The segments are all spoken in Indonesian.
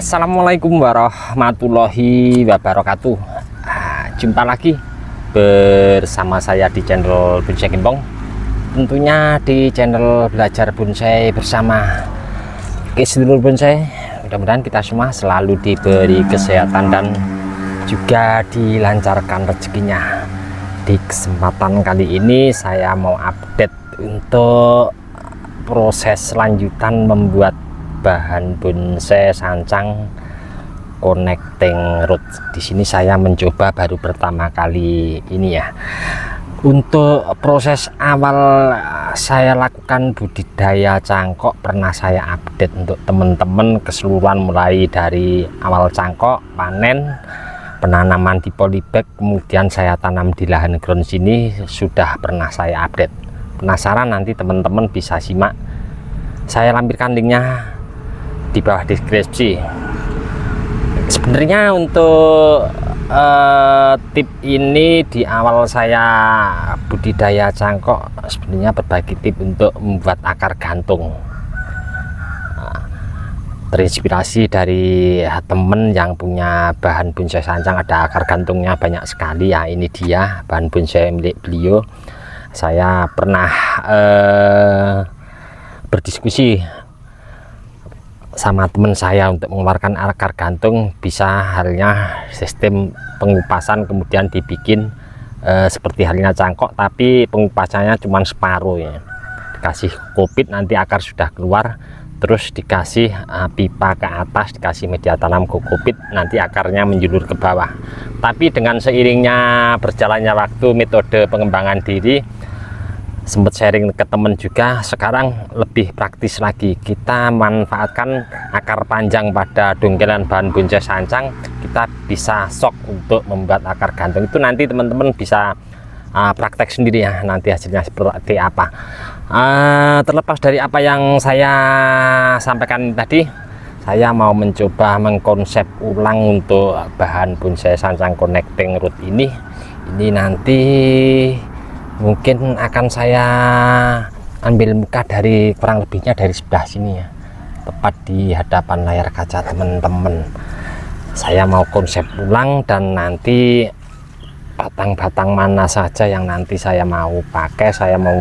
Assalamualaikum warahmatullahi wabarakatuh. Jumpa lagi bersama saya di channel Bonsai Gembong, tentunya di channel Belajar Bonsai Bersama. Oke sedulur bonsai, mudah-mudahan kita semua selalu diberi kesehatan dan juga dilancarkan rezekinya. Di kesempatan kali ini saya mau update untuk proses lanjutan membuat bahan bonsai sancang connecting root. Di sini saya mencoba baru pertama kali ini ya. Untuk proses awal saya lakukan budidaya cangkok pernah saya update untuk teman-teman keseluruhan, mulai dari awal cangkok, panen, penanaman di polybag, kemudian saya tanam di lahan ground sini sudah pernah saya update. Penasaran nanti teman-teman bisa simak, saya lampirkan linknya di bawah deskripsi. Sebenarnya untuk tip ini di awal saya budidaya cangkok sebenarnya berbagi tip untuk membuat akar gantung. Terinspirasi dari temen yang punya bahan bonsai sancang, ada akar gantungnya banyak sekali ya. Ini dia bahan bonsai milik beliau. Saya pernah berdiskusi sama teman saya untuk mengeluarkan akar gantung, bisa halnya sistem pengupasan kemudian dibikin seperti halnya cangkok, tapi pengupasannya cuma separuh ya. Dikasih kopit, nanti akar sudah keluar, terus dikasih pipa ke atas, dikasih media tanam kopit, nanti akarnya menjulur ke bawah. Tapi dengan seiringnya berjalannya waktu, metode pengembangan diri, sempat sharing ke temen juga, sekarang lebih praktis lagi. Kita manfaatkan akar panjang pada dongkelan bahan bonsai sancang, kita bisa sok untuk membuat akar gantung. Itu nanti teman-teman bisa praktek sendiri ya, nanti hasilnya seperti apa. Terlepas dari apa yang saya sampaikan tadi, saya mau mencoba mengkonsep ulang untuk bahan bonsai sancang connecting root ini. Ini nanti mungkin akan saya ambil muka dari kurang lebihnya dari sebelah sini ya, tepat di hadapan layar kaca teman-teman. Saya mau konsep ulang dan nanti batang-batang mana saja yang nanti saya mau pakai, saya mau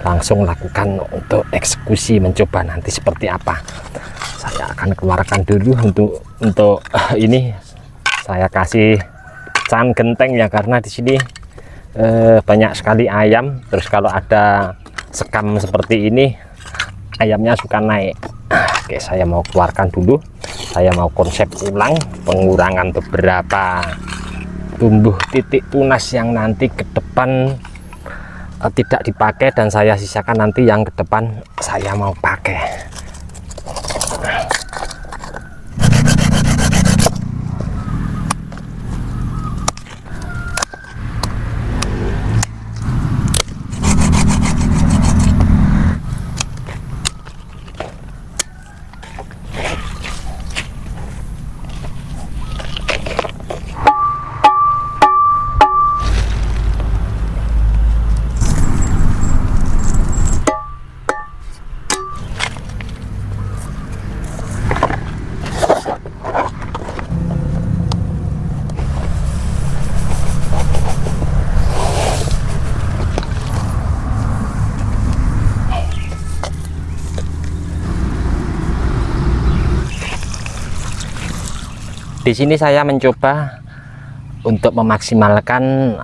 langsung lakukan untuk eksekusi, mencoba nanti seperti apa. Saya akan keluarkan dulu untuk ini saya kasih can genteng ya, karena di sini banyak sekali ayam. Terus kalau ada sekam seperti ini, ayamnya suka naik. Oke, saya mau keluarkan dulu. Saya mau konsep ulang pengurangan beberapa tumbuh titik tunas yang nanti ke depan tidak dipakai, dan saya sisakan nanti yang ke depan saya mau pakai. Di sini saya mencoba untuk memaksimalkan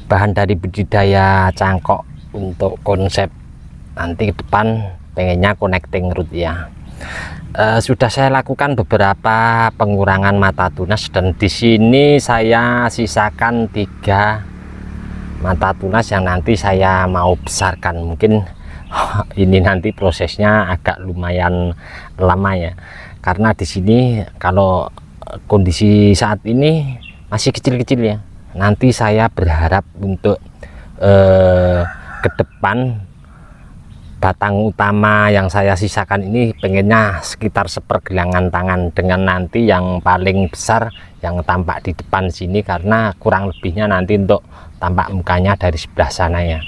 bahan dari budidaya cangkok untuk konsep nanti ke depan, pengennya connecting root ya. Sudah saya lakukan beberapa pengurangan mata tunas, dan di sini saya sisakan 3 mata tunas yang nanti saya mau besarkan. Mungkin ini nanti prosesnya agak lumayan lama ya, karena di sini kalau kondisi saat ini masih kecil-kecil ya. Nanti saya berharap untuk ke depan batang utama yang saya sisakan ini pengennya sekitar sepergelangan tangan, dengan nanti yang paling besar yang tampak di depan sini, karena kurang lebihnya nanti untuk tampak mukanya dari sebelah sana ya.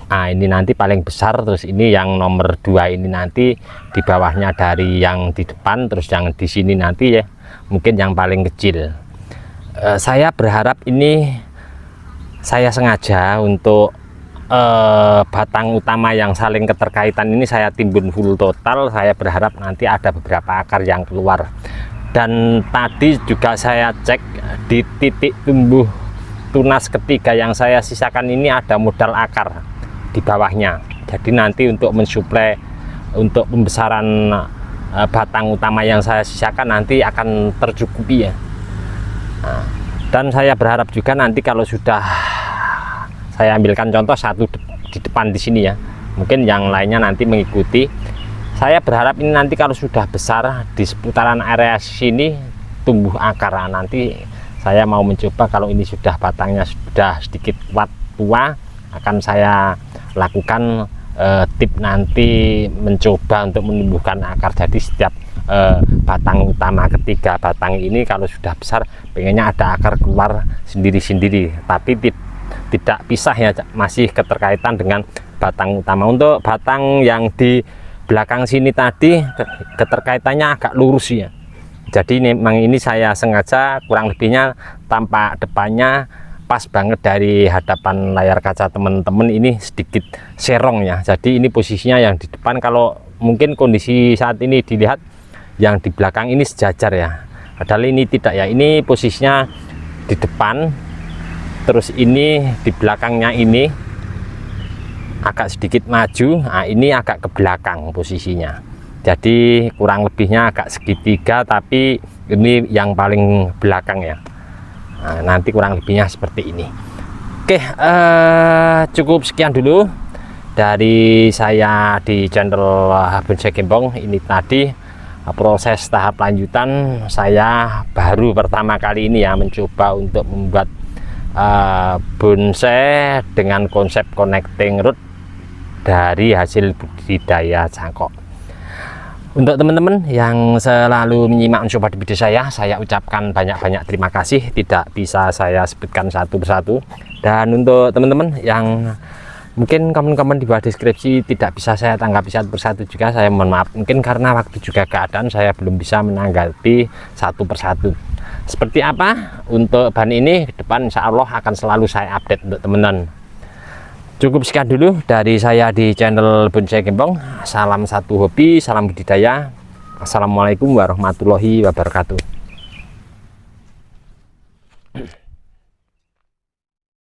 Nah, ini nanti paling besar, terus ini yang nomor 2 ini nanti di bawahnya dari yang di depan, terus yang di sini nanti ya mungkin yang paling kecil. Saya berharap ini saya sengaja untuk batang utama yang saling keterkaitan ini saya timbun full total. Saya berharap nanti ada beberapa akar yang keluar, dan tadi juga saya cek di titik tumbuh tunas ketiga yang saya sisakan ini ada modal akar di bawahnya. Jadi nanti untuk mensuplai untuk pembesaran batang utama yang saya sisakan nanti akan tercukupi ya. Dan saya berharap juga nanti kalau sudah saya ambilkan contoh satu di depan di sini ya, mungkin yang lainnya nanti mengikuti. Saya berharap ini nanti kalau sudah besar di seputaran area sini tumbuh akar. Nanti saya mau mencoba kalau ini sudah batangnya sudah sedikit kuat tua, akan saya lakukan tip nanti mencoba untuk menumbuhkan akar. Jadi setiap batang utama ketiga batang ini kalau sudah besar pengennya ada akar keluar sendiri-sendiri, tapi tidak pisah ya, masih keterkaitan dengan batang utama. Untuk batang yang di belakang sini tadi keterkaitannya agak lurus ya, jadi memang ini saya sengaja kurang lebihnya tampak depannya pas banget dari hadapan layar kaca teman-teman, ini sedikit serong ya. Jadi ini posisinya yang di depan, kalau mungkin kondisi saat ini dilihat yang di belakang ini sejajar ya, padahal ini tidak ya. Ini posisinya di depan, terus ini di belakangnya ini agak sedikit maju. Nah, ini agak ke belakang posisinya, jadi kurang lebihnya agak segitiga, tapi ini yang paling belakang ya. Nah, nanti kurang lebihnya seperti ini. Oke, cukup sekian dulu dari saya di channel Bonsai Gembong. Ini tadi proses tahap lanjutan saya baru pertama kali ini ya mencoba untuk membuat bonsai dengan konsep connecting root dari hasil budidaya cangkok. Untuk teman-teman yang selalu menyimak mencoba di video saya ucapkan banyak-banyak terima kasih, tidak bisa saya sebutkan satu persatu. Dan untuk teman-teman yang mungkin komen-komen di bawah deskripsi tidak bisa saya tanggapi satu persatu juga, saya mohon maaf, mungkin karena waktu juga keadaan saya belum bisa menanggapi satu persatu. Seperti apa untuk bahan ini ke depan, insya Allah akan selalu saya update untuk teman-teman. Cukup sekian dulu dari saya di channel Bonsai Gembong. Salam satu hobi, salam budidaya. Assalamualaikum warahmatullahi wabarakatuh.